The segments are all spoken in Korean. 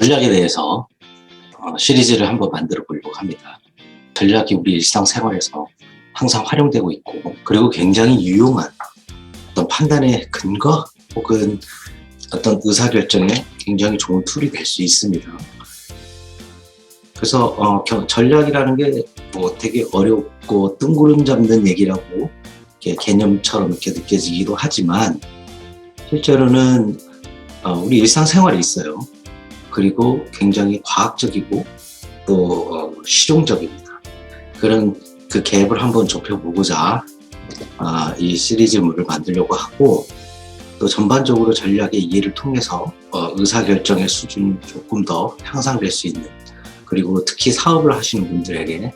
전략에 대해서 시리즈를 한번 만들어 보려고 합니다. 전략이 우리 일상생활에서 항상 활용되고 있고, 그리고 굉장히 유용한 어떤 판단의 근거 혹은 어떤 의사결정에 굉장히 좋은 툴이 될 수 있습니다. 그래서 전략이라는 게 뭐 되게 어렵고 뜬구름 잡는 얘기라고 이렇게 개념처럼 이렇게 느껴지기도 하지만, 실제로는 우리 일상생활에 있어요. 그리고 굉장히 과학적이고 또 실용적입니다. 그런 그 갭을 한번 좁혀보고자 이 시리즈물을 만들려고 하고, 또 전반적으로 전략의 이해를 통해서 의사결정의 수준이 조금 더 향상될 수 있는, 그리고 특히 사업을 하시는 분들에게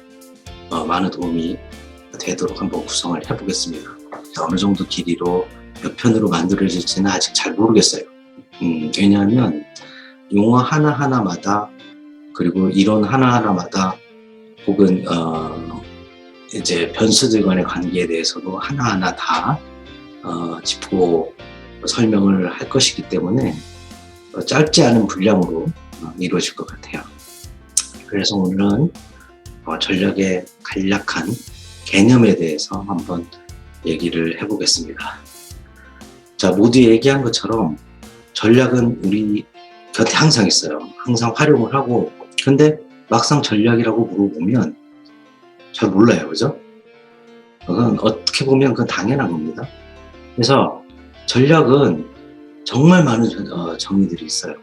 많은 도움이 되도록 한번 구성을 해보겠습니다. 어느 정도 길이로 몇 편으로 만들어질지는 아직 잘 모르겠어요. 왜냐하면 용어 하나하나마다, 그리고 이론 하나하나마다, 혹은 이제 변수들 간의 관계에 대해서도 하나하나 다 짚고 설명을 할 것이기 때문에 짧지 않은 분량으로 이루어질 것 같아요. 그래서 오늘은 전략의 간략한 개념에 대해서 한번 얘기를 해보겠습니다. 자, 모두 얘기한 것처럼 전략은 우리 곁에 항상 있어요. 항상 활용을 하고, 근데 막상 전략이라고 물어보면 잘 몰라요. 그죠? 그건 어떻게 보면 그건 당연한 겁니다. 그래서 전략은 정말 많은 정의들이 있어요.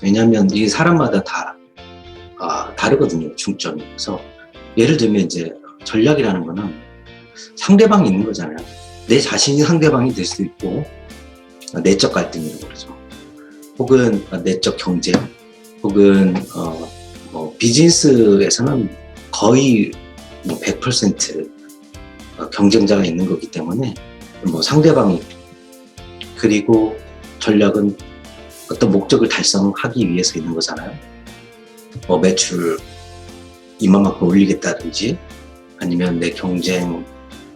왜냐하면 이 사람마다 다 다르거든요, 중점이. 그래서 예를 들면 이제 전략이라는 거는 상대방이 있는 거잖아요. 내 자신이 상대방이 될 수도 있고, 내적 갈등이라고 그러죠. 혹은 내적 경쟁, 혹은 비즈니스에서는 거의 100% 경쟁자가 있는 거기 때문에 상대방이, 그리고 전략은 어떤 목적을 달성하기 위해서 있는 거잖아요. 매출 이만큼 올리겠다든지, 아니면 내 경쟁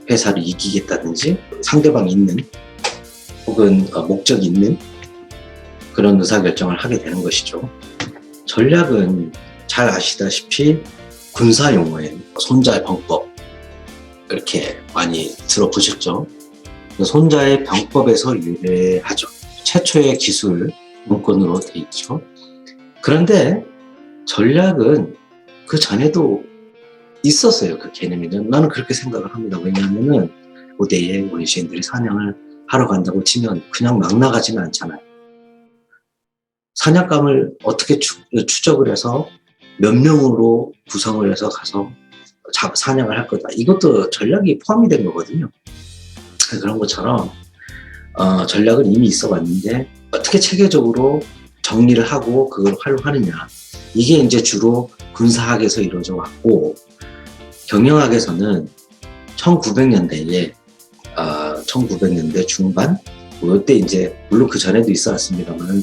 회사를 이기겠다든지, 상대방이 있는 혹은 목적이 있는 그런 의사결정을 하게 되는 것이죠. 전략은 잘 아시다시피 군사 용어에 손자의 병법, 이렇게 많이 들어보셨죠? 손자의 병법에서 유래하죠. 최초의 기술 문건으로 돼 있죠. 그런데 전략은 그 전에도 있었어요. 그 개념이. 나는 그렇게 생각을 합니다. 왜냐하면은 고대에 우리 시인들이 사냥을 하러 간다고 치면 그냥 막 나가지는 않잖아요. 사냥감을 어떻게 추적을 해서 몇 명으로 구성을 해서 가서 사냥을 할 거다. 이것도 전략이 포함이 된 거거든요. 그런 것처럼 전략은 이미 있어 왔는데 어떻게 체계적으로 정리를 하고 그걸 활용하느냐. 이게 이제 주로 군사학에서 이루어져 왔고, 경영학에서는 1900년대에 1900년대 중반, 이때 이제 물론 그 전에도 있어 왔습니다만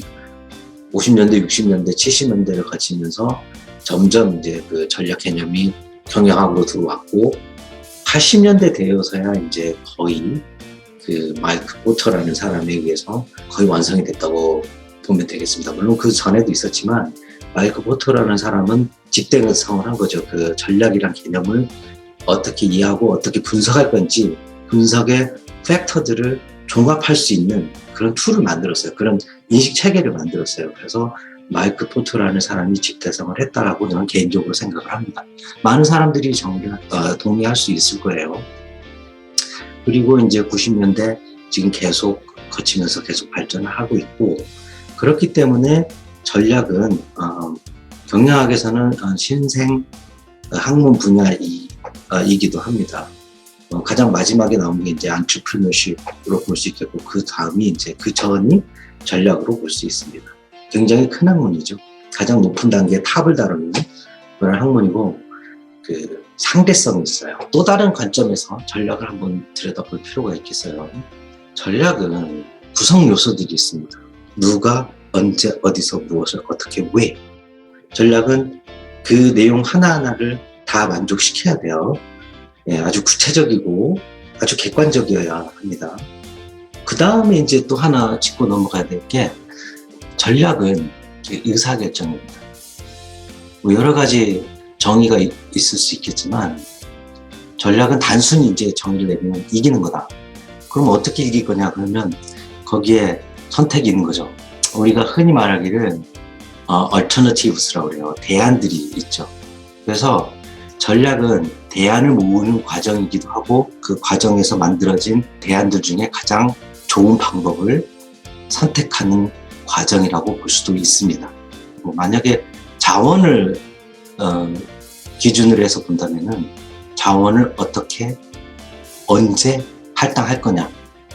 50년대, 60년대, 70년대를 거치면서 점점 이제 그 전략 개념이 경영학으로 들어왔고, 80년대 되어서야 이제 거의 그 마이크 포터라는 사람에 의해서 거의 완성이 됐다고 보면 되겠습니다. 물론 그 전에도 있었지만 마이크 포터라는 사람은 집대응성을 한 거죠. 그 전략이란 개념을 어떻게 이해하고 어떻게 분석할 건지, 분석의 팩터들을 종합할 수 있는 그런 툴을 만들었어요. 그런 인식 체계를 만들었어요. 그래서 마이크 포터라는 사람이 집대성을 했다라고 저는 개인적으로 생각을 합니다. 많은 사람들이 동의할 수 있을 거예요. 그리고 이제 90년대 지금 계속 거치면서 계속 발전을 하고 있고, 그렇기 때문에 전략은 경영학에서는 신생 학문 분야이기도 합니다. 가장 마지막에 나온 게 이제 안트레프레너십으로 볼 수 있겠고, 그 다음이 이제 그 전이 전략으로 볼 수 있습니다. 굉장히 큰 학문이죠. 가장 높은 단계의 탑을 다루는 그런 학문이고, 그 상대성이 있어요. 또 다른 관점에서 전략을 한번 들여다볼 필요가 있겠어요. 전략은 구성 요소들이 있습니다. 누가, 언제, 어디서, 무엇을, 어떻게, 왜. 전략은 그 내용 하나하나를 다 만족시켜야 돼요. 아주 구체적이고 아주 객관적이어야 합니다. 그 다음에 이제 또 하나 짚고 넘어가야 될 게, 전략은 의사결정입니다. 뭐 여러 가지 정의가 있을 수 있겠지만 전략은 단순히 이제 정의를 내리면 이기는 거다. 그럼 어떻게 이길 거냐 그러면 거기에 선택이 있는 거죠. 우리가 흔히 말하기를 alternatives라고 그래요. 대안들이 있죠. 그래서 전략은 대안을 모으는 과정이기도 하고 그 과정에서 만들어진 대안들 중에 가장 좋은 방법을 선택하는 과정이라고 볼 수도 있습니다. 뭐 만약에 자원을 기준으로 해서 본다면은 자원을 어떻게 언제 할당할 거냐,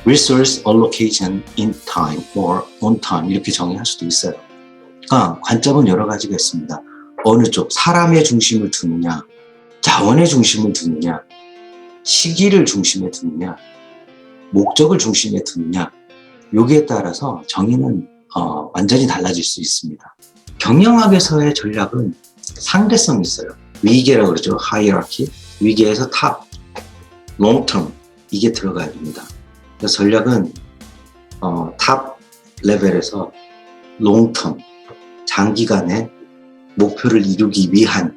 resource allocation in time or on time 이렇게 정의할 수도 있어요. 그러니까 관점은 여러 가지가 있습니다. 어느 쪽, 사람의 중심을 두느냐, 자원의 중심을 두느냐, 시기를 중심에 두느냐, 목적을 중심에 두느냐, 여기에 따라서 정의는 완전히 달라질 수 있습니다. 경영학에서의 전략은 상대성이 있어요. 위계라고 그러죠. 하이어라키. 위계에서 탑, 롱텀 이게 들어가야 됩니다. 그래서 전략은 탑 레벨에서 롱텀, 장기간의 목표를 이루기 위한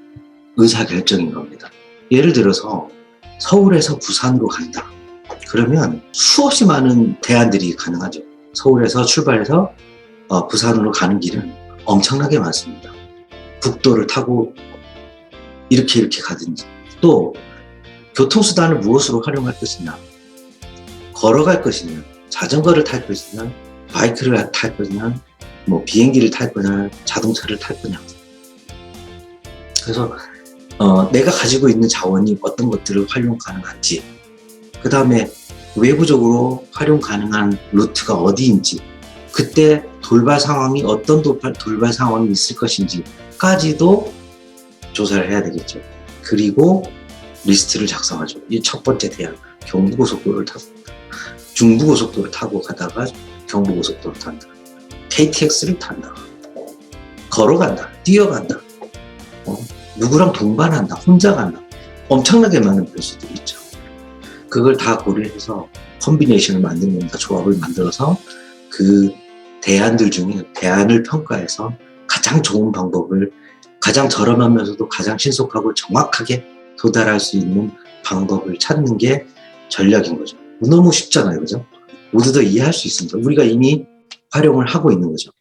의사결정인 겁니다. 예를 들어서 서울에서 부산으로 간다. 그러면 수없이 많은 대안들이 가능하죠. 서울에서 출발해서 부산으로 가는 길은 엄청나게 많습니다. 국도를 타고 이렇게 가든지, 또 교통수단을 무엇으로 활용할 것이냐, 걸어갈 것이냐, 자전거를 탈 것이냐, 바이크를 탈 거냐, 뭐 비행기를 탈 거냐, 자동차를 탈 거냐. 그래서 내가 가지고 있는 자원이 어떤 것들을 활용 가능한지, 그 다음에 외부적으로 활용 가능한 루트가 어디인지, 그때 돌발 상황이 어떤 돌발 상황이 있을 것인지까지도 조사를 해야 되겠죠. 그리고 리스트를 작성하죠. 이 첫 번째 대안, 경부고속도로를 타고 중부고속도로를 타고 가다가 경부고속도로를 탄다. KTX를 탄다. 걸어간다. 뛰어간다. 누구랑 동반한다. 혼자 간다. 엄청나게 많은 변수들이 있죠. 그걸 다 고려해서 콤비네이션을 만드는 겁니다. 조합을 만들어서 그 대안들 중에 대안을 평가해서 가장 좋은 방법을, 가장 저렴하면서도 가장 신속하고 정확하게 도달할 수 있는 방법을 찾는 게 전략인 거죠. 너무 쉽잖아요. 그죠? 모두 다 이해할 수 있습니다. 우리가 이미 활용을 하고 있는 거죠.